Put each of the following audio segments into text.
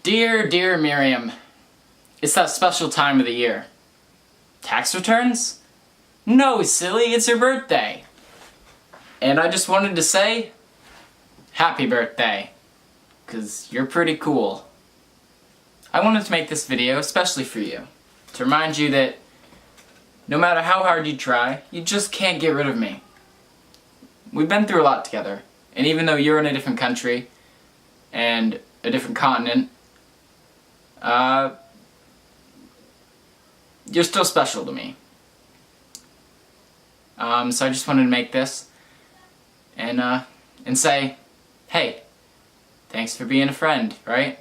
Dear, dear Mariam, it's that special time of the year. Tax returns? No, silly, it's your birthday. And I just wanted to say, happy birthday, 'cause you're pretty cool. I wanted to make this video especially for you, to remind you that no matter how hard you try, you just can't get rid of me. We've been through a lot together, and even though you're in a different country and a different continent, you're still special to me. So I just wanted to make this and say, hey, thanks for being a friend, right?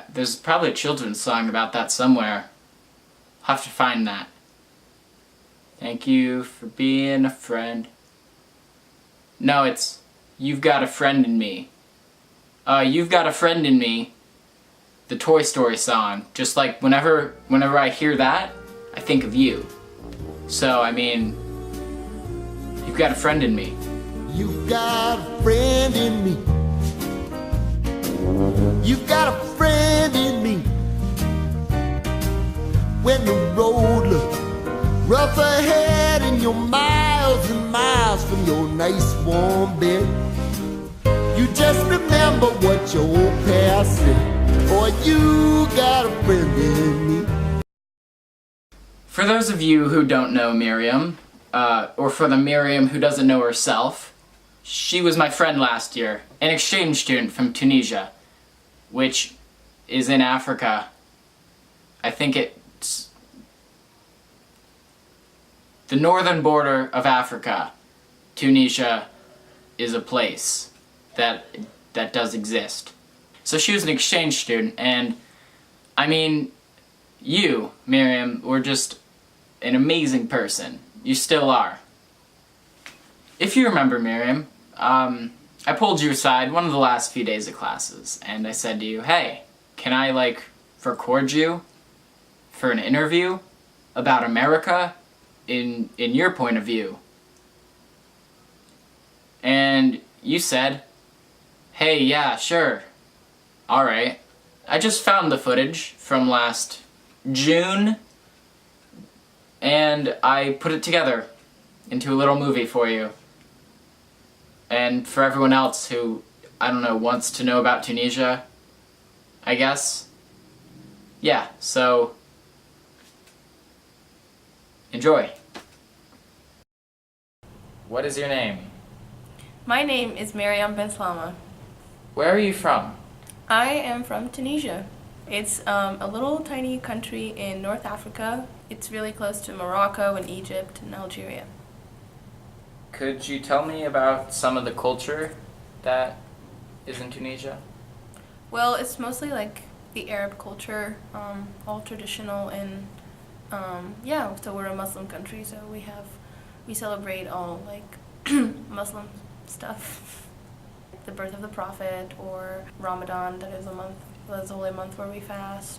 There's probably a children's song about that somewhere. I'll have to find that. Thank you for being a friend. No, it's You've Got a Friend in Me. You've Got a Friend in Me, the Toy Story song. Just like whenever I hear that, I think of you. So, I mean, you've got a friend in me. You've got a friend in me. You've got a friend in me. When the road looks rough ahead and you're miles and miles from your nice warm bed, you just remember what your old past said. Boy, you got a friend in me. For those of you who don't know Mariam, or for the Mariam who doesn't know herself, she was my friend last year, an exchange student from Tunisia, which is in Africa. I think it's the northern border of Africa. Tunisia is a place that does exist. So she was an exchange student, and I mean, you, Mariam, were just an amazing person. You still are. If you remember, Mariam, I pulled you aside one of the last few days of classes, and I said to you, hey, can I, record you for an interview about America in your point of view? And you said, hey, yeah, sure. Alright. I just found the footage from last June, and I put it together into a little movie for you. And for everyone else who, I don't know, wants to know about Tunisia, I guess. Yeah, so enjoy. What is your name? My name is Mariam Ben Slama. Where are you from? I am from Tunisia. It's a little tiny country in North Africa. It's really close to Morocco and Egypt and Algeria. Could you tell me about some of the culture that is in Tunisia? Well, it's mostly like the Arab culture, all traditional, and yeah, so we're a Muslim country, so we celebrate all Muslim stuff. The birth of the Prophet, or Ramadan, that is a holy month where we fast.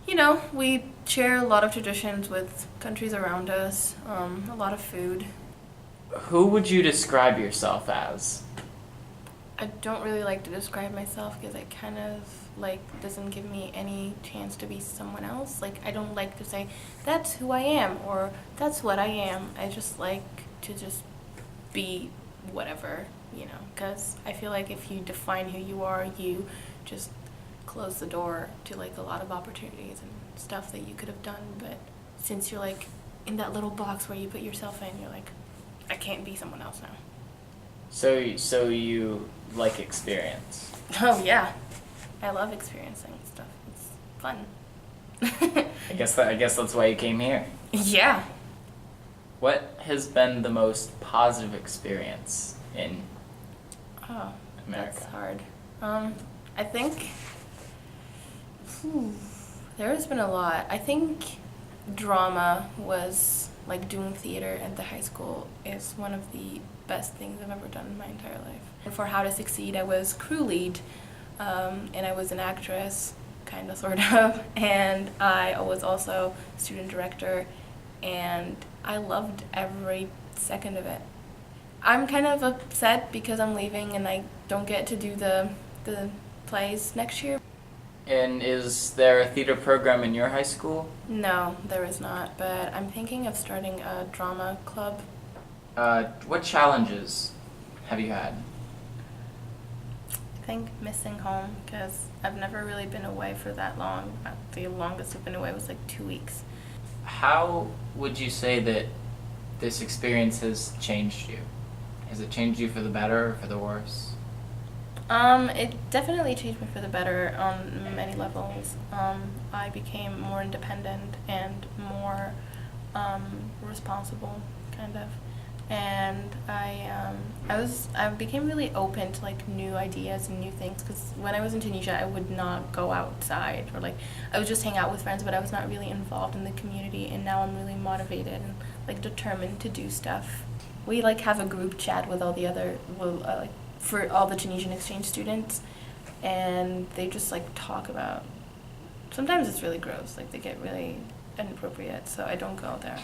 You know, we share a lot of traditions with countries around us, a lot of food. Who would you describe yourself as? I don't really like to describe myself because it kind of doesn't give me any chance to be someone else. I don't like to say that's who I am or that's what I am. I just like to just be whatever, because I feel like if you define who you are, you just close the door to a lot of opportunities and stuff that you could have done. But since you're in that little box where you put yourself in, you're I can't be someone else now. So you like experience? Oh yeah, I love experiencing stuff. It's fun. I guess that's why you came here. Yeah. What has been the most positive experience in America? That's hard. I think there has been a lot. I think drama was doing theater at the high school is one of the best things I've ever done in my entire life. And for How to Succeed, I was crew lead, and I was an actress, kind of, sort of, and I was also student director, and I loved every second of it. I'm kind of upset because I'm leaving and I don't get to do the plays next year. And is there a theater program in your high school? No, there is not, but I'm thinking of starting a drama club. What challenges have you had? I think missing home, because I've never really been away for that long. The longest I've been away was like 2 weeks. How would you say that this experience has changed you? Has it changed you for the better or for the worse? It definitely changed me for the better on many levels. I became more independent and more responsible, kind of. And I became really open to like new ideas and new things, because when I was in Tunisia I would not go outside, or like I would just hang out with friends, but I was not really involved in the community, and now I'm really motivated and like determined to do stuff. We like have a group chat with all the other like for all the Tunisian exchange students, and they just like talk about, sometimes it's really gross, like they get really inappropriate, so I don't go there.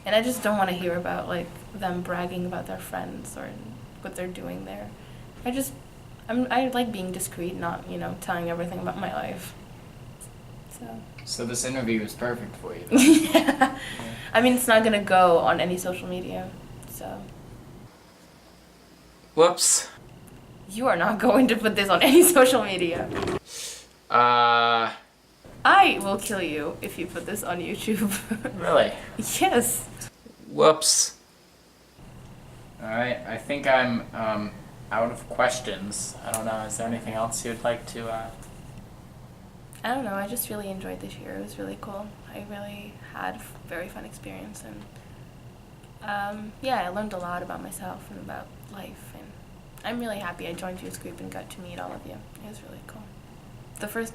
And I just don't want to hear about like them bragging about their friends or what they're doing there. I like being discreet, not, telling everything about my life. So this interview is perfect for you. Yeah. I mean, it's not gonna go on any social media, so. Whoops. You are not going to put this on any social media. I will kill you if you put this on YouTube. Really? Yes. Whoops. Alright, I think I'm out of questions. I don't know, is there anything else you'd like to I don't know, I just really enjoyed this year. It was really cool. I really had a very fun experience, and I learned a lot about myself and about life, and I'm really happy I joined youth group and got to meet all of you. It was really cool. The first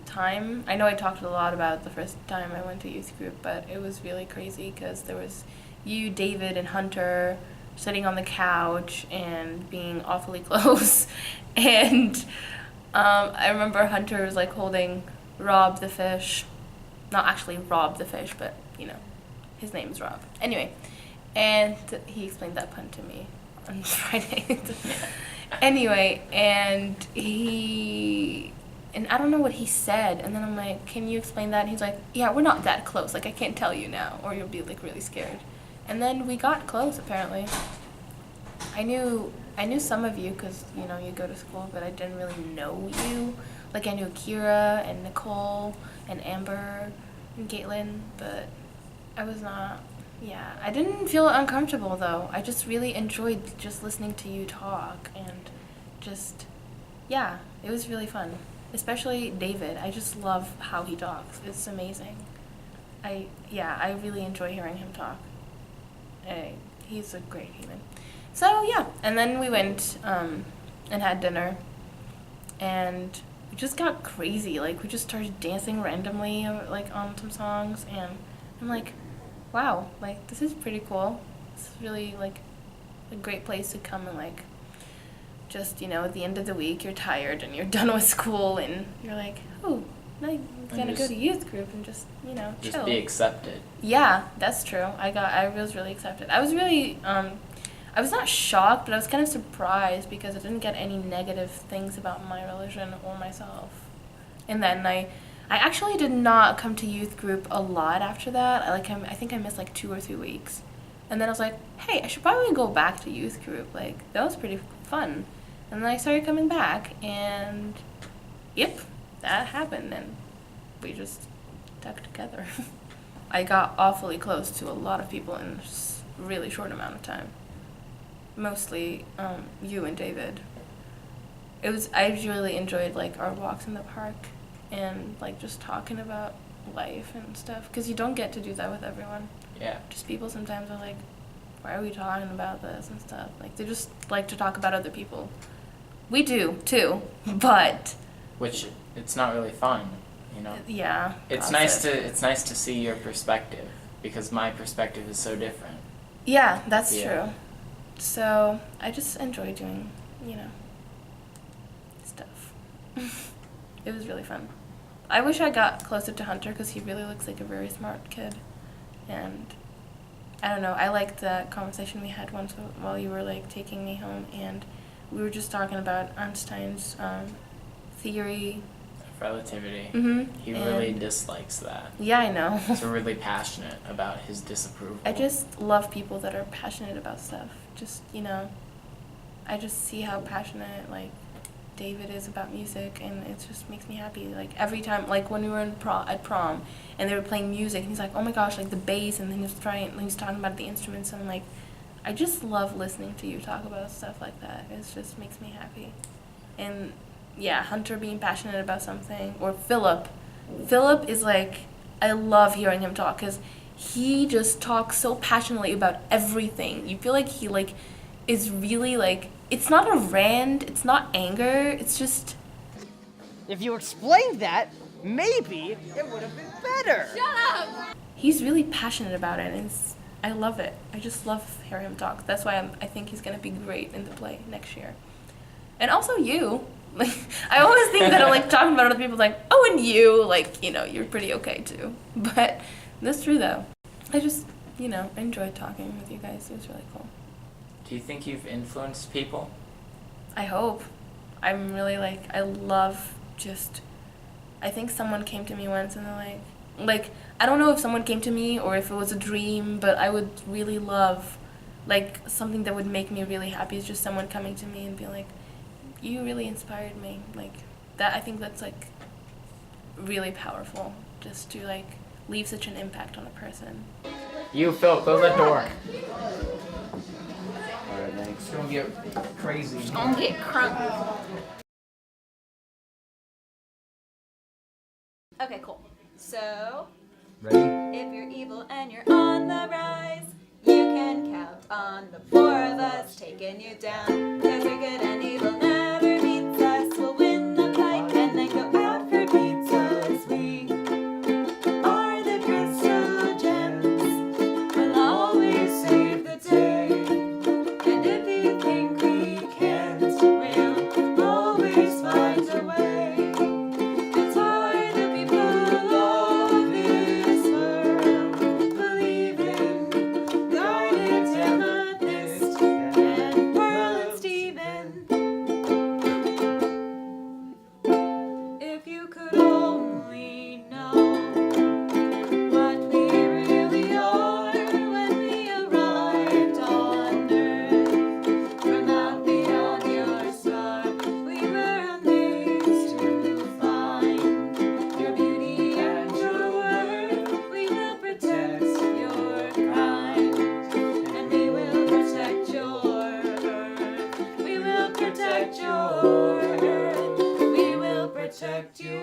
time, I know I talked a lot about the first time I went to youth group, but it was really crazy because there was you, David, and Hunter sitting on the couch and being awfully close, and I remember Hunter was like holding Rob the fish, not actually Rob the fish, but his name is Rob. Anyway, and he explained that pun to me on Friday. Anyway, and I don't know what he said, and then I'm like, can you explain that? And he's like, yeah, we're not that close, like I can't tell you now, or you'll be like really scared. And then we got close, apparently. I knew some of you because, you go to school, but I didn't really know you. Like, I knew Kira and Nicole and Amber and Caitlin, but I was not, I didn't feel uncomfortable, though. I just really enjoyed just listening to you talk, and just, it was really fun. Especially David. I just love how he talks. It's amazing. I really enjoy hearing him talk. He's a great human. So, and then we went and had dinner, and we just got crazy. Like, we just started dancing randomly, like, on some songs, and I'm like, wow, like, this is pretty cool. It's really, like, a great place to come and, like, just, at the end of the week, you're tired, and you're done with school, and you're like, oh, I'm gonna go to youth group and just, chill. Just be accepted. Yeah, that's true. I was really accepted. I was really, I was not shocked, but I was kind of surprised because I didn't get any negative things about my religion or myself. And then I actually did not come to youth group a lot after that. I think I missed like 2 or 3 weeks. And then I was like, hey, I should probably go back to youth group. Like, that was pretty fun. And then I started coming back, and yep, that happened, and we just stuck together. I got awfully close to a lot of people in a really short amount of time. Mostly you and David. I really enjoyed like our walks in the park and like just talking about life and stuff, because you don't get to do that with everyone. Yeah. Just people sometimes are like, why are we talking about this and stuff? Like, they just like to talk about other people. We do too, but which it's not really fun, Yeah. It's nice to see your perspective, because my perspective is so different. Yeah, that's true. So I just enjoy doing, stuff. It was really fun. I wish I got closer to Hunter because he really looks like a very smart kid, and I don't know. I liked the conversation we had once while you were like taking me home, and we were just talking about Einstein's theory. Relativity. He And really dislikes that. yeah, I know. He's really passionate about his disapproval. I just love people that are passionate about stuff. Just, I just see how passionate, like, David is about music, and it just makes me happy. Like, every time, like, when we were at prom, and they were playing music, and he's like, oh my gosh, like, the bass, and then he was talking about the instruments, and I'm like, I just love listening to you talk about stuff like that. It just makes me happy. And, yeah, Hunter being passionate about something, or Philip. Philip is, like, I love hearing him talk, because he just talks so passionately about everything. You feel like he, like, is really, like, it's not a rant, it's not anger, it's just... If you explained that, maybe it would have been better. Shut up! He's really passionate about it, and I love it. I just love hearing him talk. That's why I think he's going to be great in the play next year. And also you. Like, I always think that I'm, like, talking about other people, like, oh, and you, like, you're pretty okay, too. But that's true, though. I just, enjoyed talking with you guys. It was really cool. Do you think you've influenced people? I hope. I'm really, like, I love just, I think someone came to me once and they're like, I don't know if someone came to me or if it was a dream, but I would really love, like, something that would make me really happy is just someone coming to me and being like, you really inspired me. Like, that, I think that's, like, really powerful, just to, like, leave such an impact on a person. You, Phil, close that door. Alright, thanks. Don't get crazy. Don't get crunk. Okay, cool. So, Ready? if you're evil and you're on the rise, you can count on the four of us taking you down. 'Cause we're good and evil never beats us. We'll win the fight and then go out for pizzas. We are the crystal gems. We'll always save the day. And if you think we can't, we'll always find a way. It's hard the people of this world believe in Garnet, Amethyst, and Pearl and Stephen. If you could only know what we really are when we arrived on Earth from out beyond your star, we were amazed to find your beauty and your worth. We will protect your kind, and we will protect your earth. We will protect your earth. We will protect you.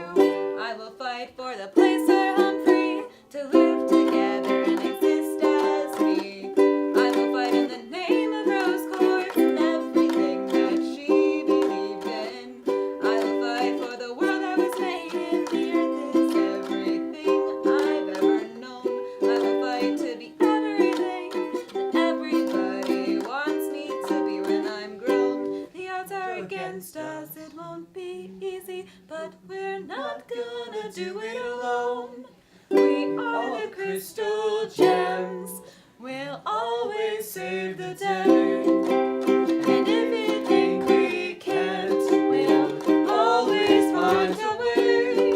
I will fight for the place where I'm free to live together and exist as we. I will fight in the name of Rose Quartz and everything that she believed in. I will fight for the world I was made in. The earth is everything I've ever known. I will fight to be everything that everybody wants me to be when I'm grown. The odds are against us, it won't be easy, but we're not gonna do it alone. We are the crystal gems. We'll always save the day. And if you think we can't, we'll always find a way.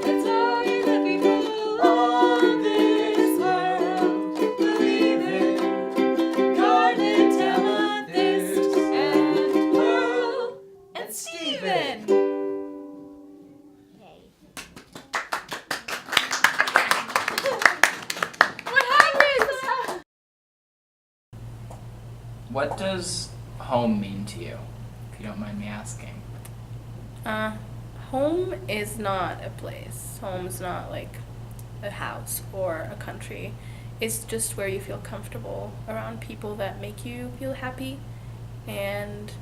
That's why the people of this world believe in Garnet, Amethyst, and Pearl and Stephen. Yay. What happened? What does home mean to you, if you don't mind me asking? Home is not a place. Home is not like a house or a country. It's just where you feel comfortable around people that make you feel happy, and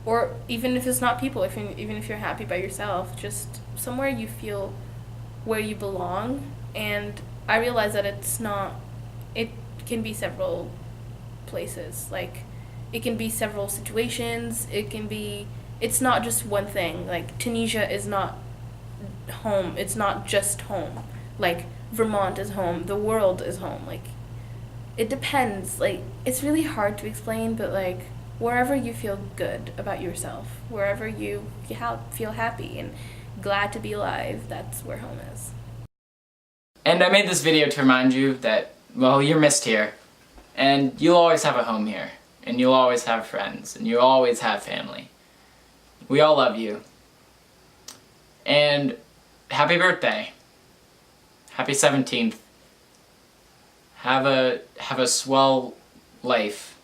or even if it's not people, even if you're happy by yourself, just somewhere you feel where you belong. And I realize that it can be several places. Like, it can be several situations. It's not just one thing. Like, Tunisia is not home. It's not just home. Like, Vermont is home. The world is home. Like, it depends. Like, it's really hard to explain, but, like, wherever you feel good about yourself, wherever you feel happy and glad to be alive, that's where home is. And I made this video to remind you that, well, you're missed here. And you'll always have a home here. And you'll always have friends. And you'll always have family. We all love you. And happy birthday. Happy 17th. Have a swell life.